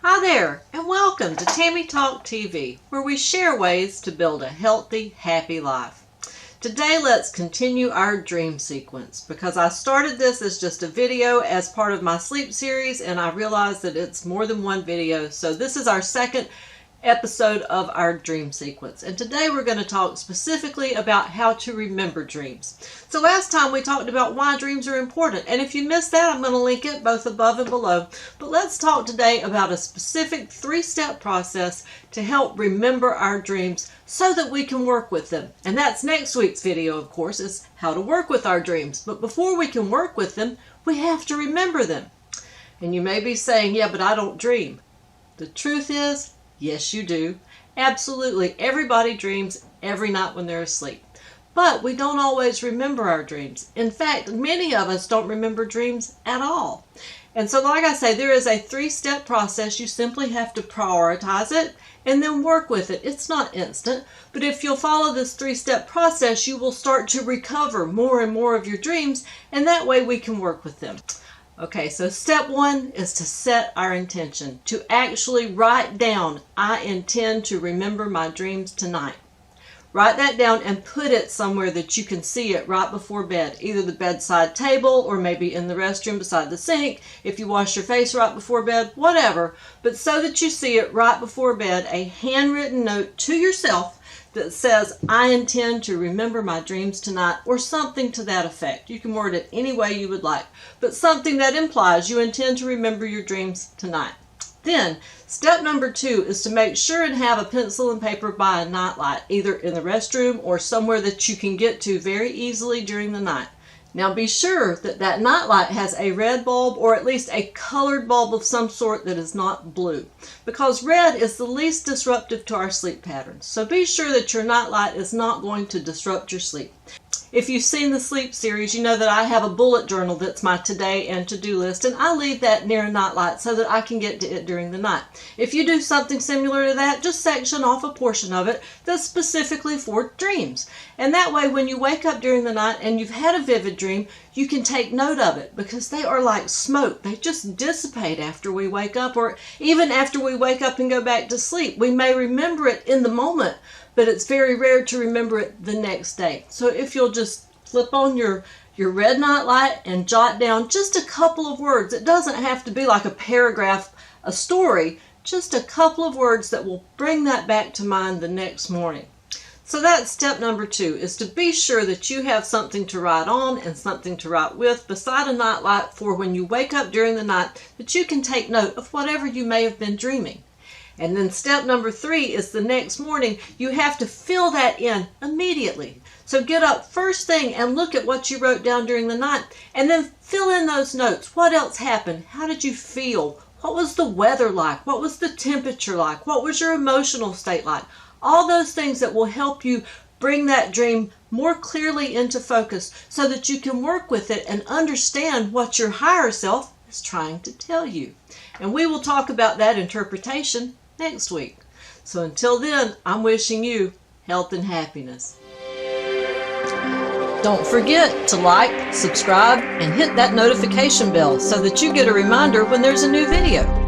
Hi there, and welcome to Tammy Talk TV, where we share ways to build a healthy, happy life. Today, let's continue our dream sequence, because I started this as just a video as part of my sleep series, and I realized that it's more than one video, so this is our second episode of our dream sequence. And today we're going to talk specifically about how to remember dreams. So last time we talked about why dreams are important, and if you missed that, I'm going to link it both above and below. But let's talk today about a specific 3-step process to help remember our dreams so that we can work with them. And that's next week's video, of course, is how to work with our dreams. But before we can work with them, we have to remember them. And you may be saying, yeah, but I don't dream. The truth is, yes, you do. Absolutely. Everybody dreams every night when they're asleep. But we don't always remember our dreams. In fact, many of us don't remember dreams at all. And so, like I say, there is a 3-step process. You simply have to prioritize it and then work with it. It's not instant, but if you'll follow this 3-step process, you will start to recover more and more of your dreams, and that way we can work with them. Okay, so step 1 is to set our intention, to actually write down, I intend to remember my dreams tonight. Write that down and put it somewhere that you can see it right before bed, either the bedside table or maybe in the restroom beside the sink, if you wash your face right before bed, whatever, but so that you see it right before bed, a handwritten note to yourself that says, I intend to remember my dreams tonight, or something to that effect. You can word it any way you would like, but something that implies you intend to remember your dreams tonight. Then, step number 2 is to make sure and have a pencil and paper by a nightlight, either in the restroom or somewhere that you can get to very easily during the night. Now be sure that that nightlight has a red bulb or at least a colored bulb of some sort that is not blue, because red is the least disruptive to our sleep patterns. So be sure that your nightlight is not going to disrupt your sleep. If you've seen the sleep series, you know that I have a bullet journal that's my today and to-do list, and I leave that near a nightlight so that I can get to it during the night. If you do something similar to that, just section off a portion of it that's specifically for dreams. And that way, when you wake up during the night and you've had a vivid dream, you can take note of it, because they are like smoke. They just dissipate after we wake up, or even after we wake up and go back to sleep. We may remember it in the moment, but it's very rare to remember it the next day. So if you'll just flip on your red nightlight and jot down just a couple of words. It doesn't have to be like a paragraph, a story, just a couple of words that will bring that back to mind the next morning. So that's step number 2, is to be sure that you have something to write on and something to write with beside a nightlight for when you wake up during the night, that you can take note of whatever you may have been dreaming. And then step number 3 is the next morning, you have to fill that in immediately. So get up first thing and look at what you wrote down during the night, and then fill in those notes. What else happened? How did you feel? What was the weather like? What was the temperature like? What was your emotional state like? All those things that will help you bring that dream more clearly into focus so that you can work with it and understand what your higher self is trying to tell you. And we will talk about that interpretation next week. So until then, I'm wishing you health and happiness. Don't forget to like, subscribe, and hit that notification bell so that you get a reminder when there's a new video.